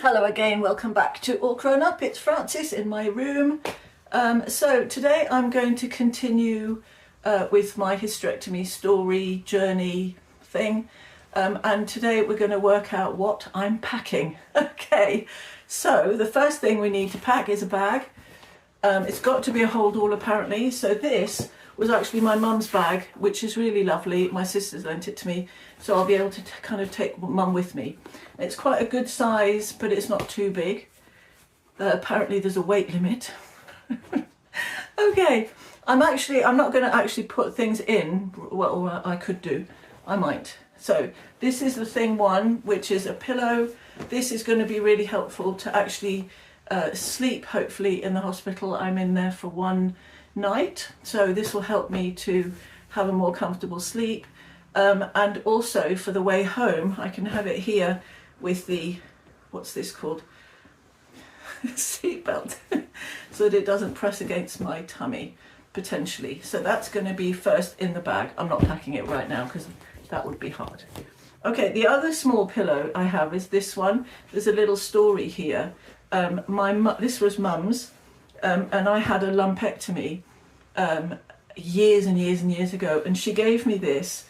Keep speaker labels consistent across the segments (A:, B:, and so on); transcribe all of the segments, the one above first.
A: Hello again, welcome back to All Grown Up. It's Frances in my room. So today I'm going to continue with my hysterectomy story, journey thing. And today we're going to work out what I'm packing. Okay, so the first thing we need to pack is a bag. It's got to be a hold all apparently. So this was actually my mum's bag, which is really lovely. My sister's lent it to me, so I'll be able to kind of take mum with me. It's quite a good size, but it's not too big. Apparently there's a weight limit. Okay, I'm not going to actually put things in. Well, I could do, I might. So this is the thing one, which is a pillow. This is going to be really helpful to actually sleep, hopefully, in the hospital. I'm in there for one night, so this will help me to have a more comfortable sleep. And also for the way home, I can have it here with the, what's this called? Seat belt, so that it doesn't press against my tummy, potentially. So that's going to be first in the bag. I'm not packing it right now because that would be hard. Okay, the other small pillow I have is this one. There's a little story here. This was mum's, and I had a lumpectomy years and years and years ago, and she gave me this.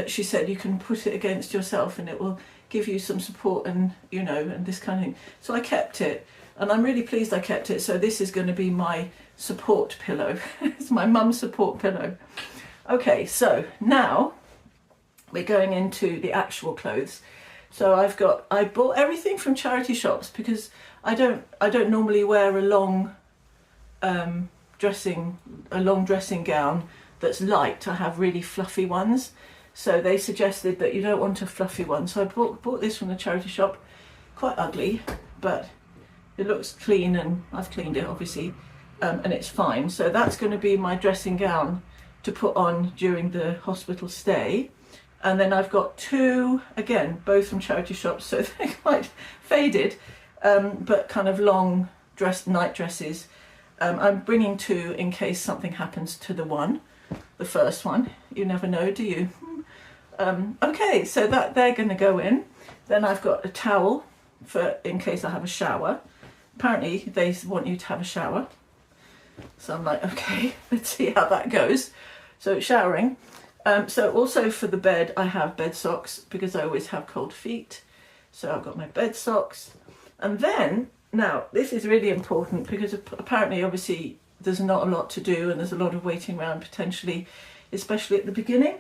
A: She said you can put it against yourself and it will give you some support and, you know, and this kind of thing. So I kept it, and I'm really pleased I kept it. So this is going to be my support pillow. It's my mum's support pillow. Okay, so now we're going into the actual clothes. So I bought everything from charity shops because I don't normally wear a long dressing gown that's light. I have really fluffy ones. So they suggested that you don't want a fluffy one. So I bought this from the charity shop. Quite ugly, but it looks clean, and I've cleaned it obviously, and it's fine. So that's going to be my dressing gown to put on during the hospital stay. And then I've got two, again, both from charity shops, so they're quite faded, but kind of long night dresses. I'm bringing two in case something happens to the first one. You never know, do you? Okay, so they're going to go in. Then I've got a towel for in case I have a shower. Apparently they want you to have a shower. So I'm like, okay, let's see how that goes. So showering. So also for the bed, I have bed socks because I always have cold feet. So I've got my bed socks. And then, now this is really important because apparently, obviously, there's not a lot to do and there's a lot of waiting around potentially, especially at the beginning.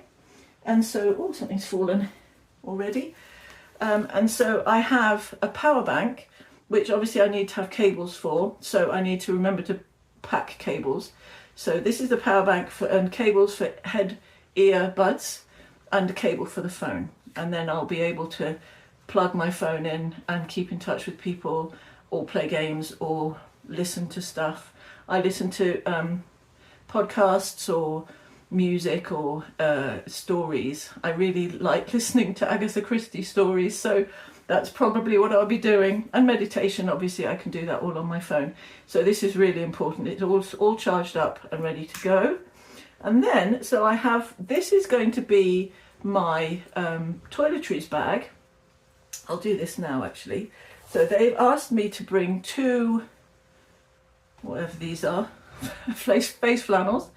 A: And so, oh, something's fallen already. And so I have a power bank, which obviously I need to have cables for. So I need to remember to pack cables. So this is the power bank and cables for head, ear, buds, and a cable for the phone. And then I'll be able to plug my phone in and keep in touch with people, or play games, or listen to stuff. I listen to podcasts or music or stories. I really like listening to Agatha Christie stories, so that's probably what I'll be doing. And meditation, obviously I can do that all on my phone. So this is really important. It's all charged up and ready to go. And then, so I have, this is going to be my toiletries bag. I'll do this now actually. So they've asked me to bring two, whatever these are, face flannels.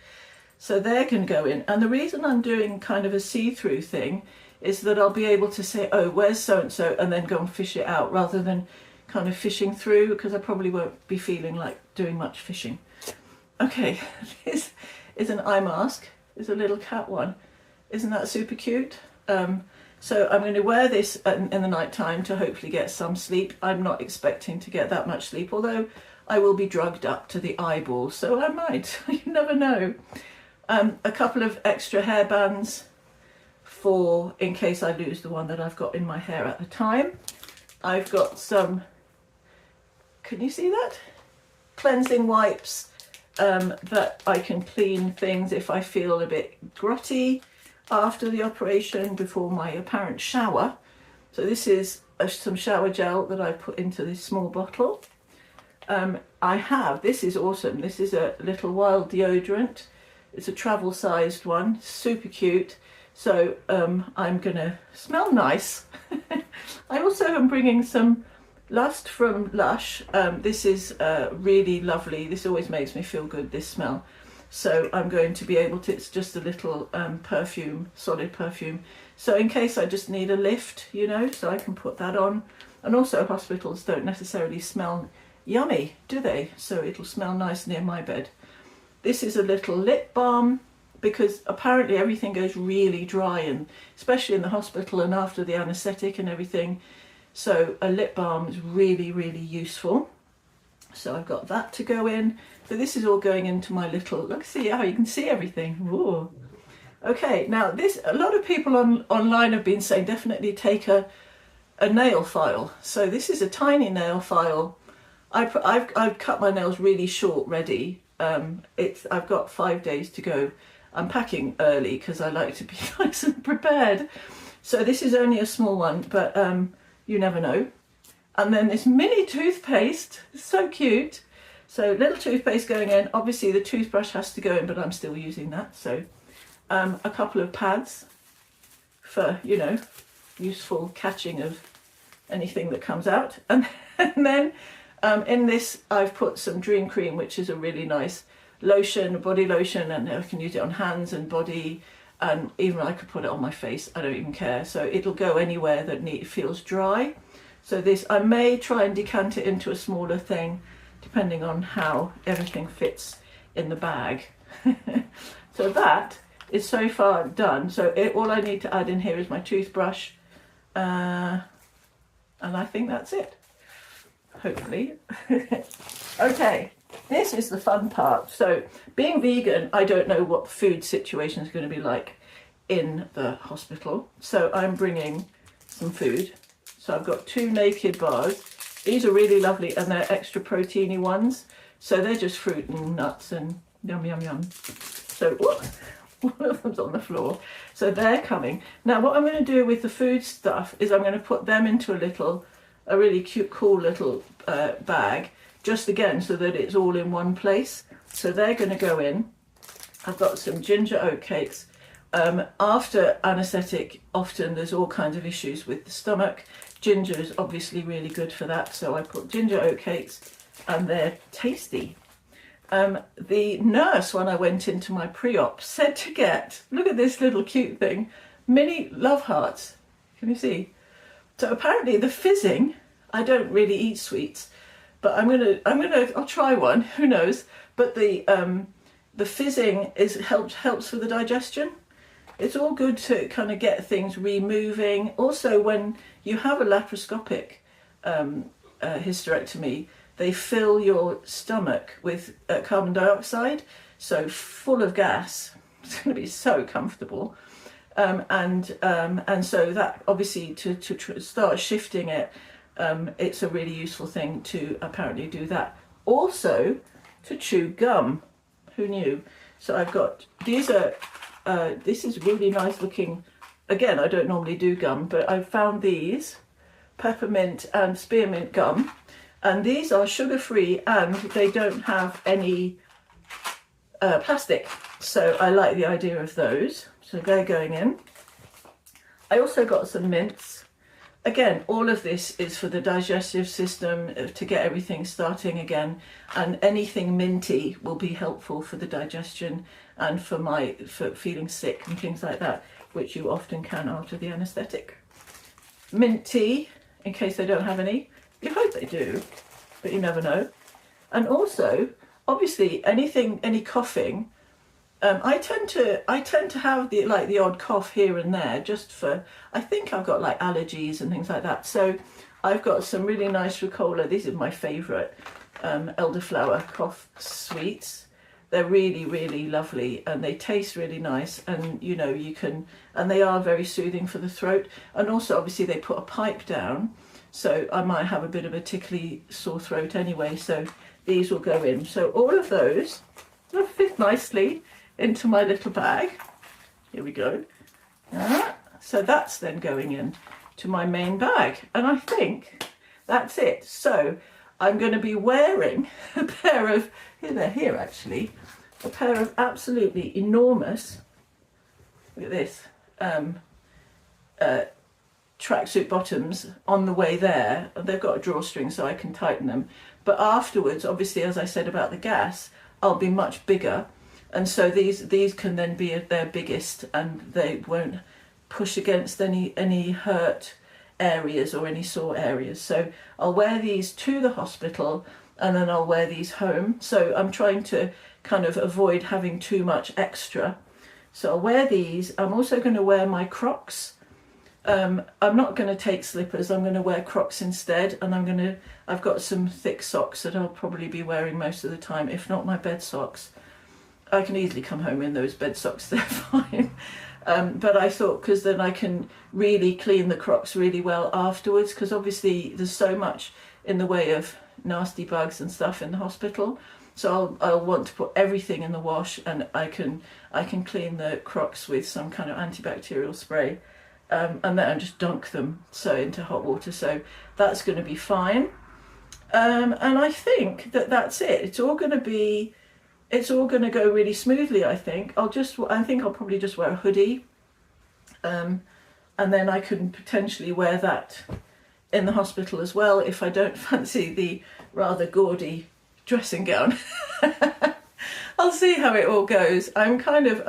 A: So they're going to go in. And the reason I'm doing kind of a see-through thing is that I'll be able to say, oh, where's so-and-so, and then go and fish it out rather than kind of fishing through, because I probably won't be feeling like doing much fishing. Okay, this is an eye mask. It's a little cat one. Isn't that super cute? So I'm going to wear this in the night time to hopefully get some sleep. I'm not expecting to get that much sleep, although I will be drugged up to the eyeballs, so I might. You never know. A couple of extra hairbands for in case I lose the one that I've got in my hair at the time. I've got some, can you see that? Cleansing wipes that I can clean things if I feel a bit grotty after the operation, before my apparent shower. So this is some shower gel that I put into this small bottle. This is awesome. This is a little wild deodorant. It's a travel sized one, super cute. So I'm gonna smell nice. I also am bringing some Lust from Lush. This is really lovely. This always makes me feel good, this smell. So I'm going to be able to, it's just a little perfume, solid perfume. So in case I just need a lift, you know, so I can put that on. And also hospitals don't necessarily smell yummy, do they? So it'll smell nice near my bed. This is a little lip balm, because apparently everything goes really dry, and especially in the hospital and after the anaesthetic and everything. So a lip balm is really, really useful. So I've got that to go in. So this is all going into my little, look, see how you can see everything. Ooh. Okay, now this, a lot of people online have been saying definitely take a nail file. So this is a tiny nail file. I've cut my nails really short ready. I've got 5 days to go. I'm packing early because I like to be nice and prepared. So this is only a small one, but you never know. And then this mini toothpaste, so cute. So little toothpaste going in. Obviously the toothbrush has to go in, but I'm still using that. So a couple of pads for, you know, useful catching of anything that comes out. And then in this I've put some Dream Cream, which is a really nice lotion, body lotion, and I can use it on hands and body, and even I could put it on my face. I don't even care. So it'll go anywhere that feels dry. So this, I may try and decant it into a smaller thing, depending on how everything fits in the bag. So that is so far done. So all I need to add in here is my toothbrush, and I think that's it, hopefully. Okay, this is the fun part. So being vegan, I don't know what the food situation is going to be like in the hospital. So I'm bringing some food. So I've got 2 naked bars. These are really lovely, and they're extra proteiny ones. So they're just fruit and nuts and yum, yum, yum. So one of them's on the floor. So they're coming. Now what I'm going to do with the food stuff is I'm going to put them into a really cute, cool little bag, just again so that it's all in one place. So they're going to go in. I've got some ginger oat cakes. After anaesthetic, often there's all kinds of issues with the stomach. Ginger is obviously really good for that, so I put ginger oat cakes, and they're tasty. The nurse, when I went into my pre-op, said to get, look at this little cute thing, mini love hearts. Can you see? So apparently the fizzing, I don't really eat sweets, but I'll try one, who knows? But the fizzing helps with the digestion. It's all good to kind of get things removing. Also, when you have a laparoscopic hysterectomy, they fill your stomach with carbon dioxide, so full of gas. It's going to be so comfortable. And so that obviously to start shifting it, it's a really useful thing to apparently do that. Also to chew gum. Who knew? So I've got, these are, this is really nice looking. Again, I don't normally do gum, but I found these peppermint and spearmint gum, and these are sugar-free and they don't have any plastic. So I like the idea of those. So they're going in. I also got some mints. Again, all of this is for the digestive system, to get everything starting again, and anything minty will be helpful for the digestion and for feeling sick and things like that, which you often can after the anaesthetic. Mint tea, in case they don't have any. You hope they do, but you never know. And also, obviously, any coughing. I tend to have the odd cough here and there, just for, I think I've got like allergies and things like that. So I've got some really nice Ricola. These are my favourite elderflower cough sweets. They're really, really lovely, and they taste really nice, and you know, and they are very soothing for the throat. And also obviously they put a pipe down, so I might have a bit of a tickly sore throat anyway, so these will go in. So all of those will fit nicely into my little bag. Here we go. So that's then going in to my main bag, and I think that's it. So I'm going to be wearing a pair of, they're here actually, a pair of absolutely enormous, look at this, tracksuit bottoms on the way there. They've got a drawstring so I can tighten them. But afterwards, obviously, as I said about the gas, I'll be much bigger. And so these can then be at their biggest, and they won't push against any hurt areas or any sore areas. So I'll wear these to the hospital, and then I'll wear these home. So I'm trying to kind of avoid having too much extra. So I'll wear these. I'm also going to wear my Crocs. I'm not going to take slippers. I'm going to wear Crocs instead, and I've got some thick socks that I'll probably be wearing most of the time, if not my bed socks. I can easily come home in those bed socks, they're fine. But I thought, because then I can really clean the Crocs really well afterwards, because obviously there's so much in the way of nasty bugs and stuff in the hospital. So I'll want to put everything in the wash, and I can clean the Crocs with some kind of antibacterial spray, and then I just dunk them into hot water. So that's going to be fine. And I think that's it. It's all going to go really smoothly. I think I'll probably just wear a hoodie, and then I can potentially wear that in the hospital as well if I don't fancy the rather gaudy dressing gown. I'll see how it all goes. I'm kind of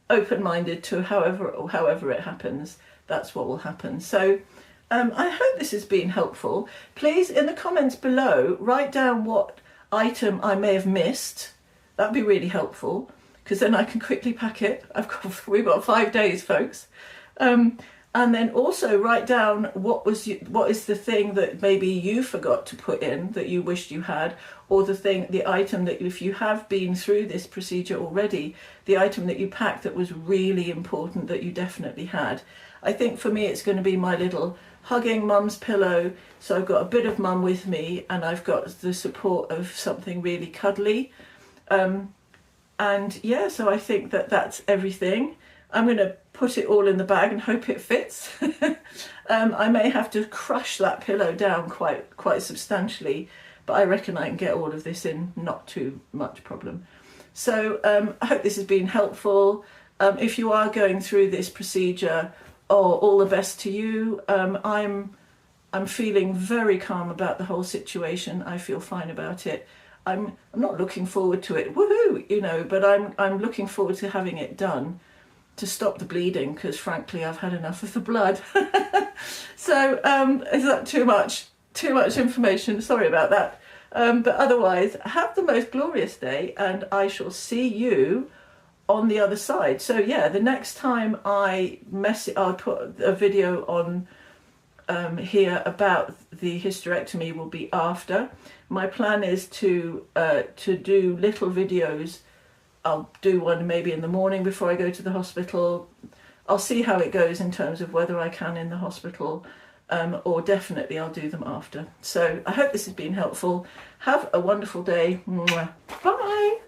A: open-minded to however it happens. That's what will happen. So I hope this has been helpful. Please, in the comments below, write down what item I may have missed. That'd be really helpful, because then I can quickly pack it. We've got 5 days, folks. And then also write down what is the thing that maybe you forgot to put in that you wished you had, or the item that, if you have been through this procedure already, the item that you packed that was really important that you definitely had. I think for me it's going to be my little hugging mum's pillow. So I've got a bit of mum with me, and I've got the support of something really cuddly. And yeah, so I think that's everything. I'm going to put it all in the bag and hope it fits. I may have to crush that pillow down quite substantially, but I reckon I can get all of this in, not too much problem. So I hope this has been helpful. If you are going through this procedure, all the best to you. I'm feeling very calm about the whole situation. I feel fine about it. I'm not looking forward to it, woohoo, but I'm looking forward to having it done to stop the bleeding, because frankly I've had enough of the blood. So is that too much information? Sorry about that. But otherwise, have the most glorious day, and I shall see you on the other side. So yeah, the next time I'll put a video on here about the hysterectomy will be after. My plan is to do little videos. I'll do one maybe in the morning before I go to the hospital. I'll see how it goes in terms of whether I can in the hospital, or definitely I'll do them after. So I hope this has been helpful. Have a wonderful day. Mwah. Bye.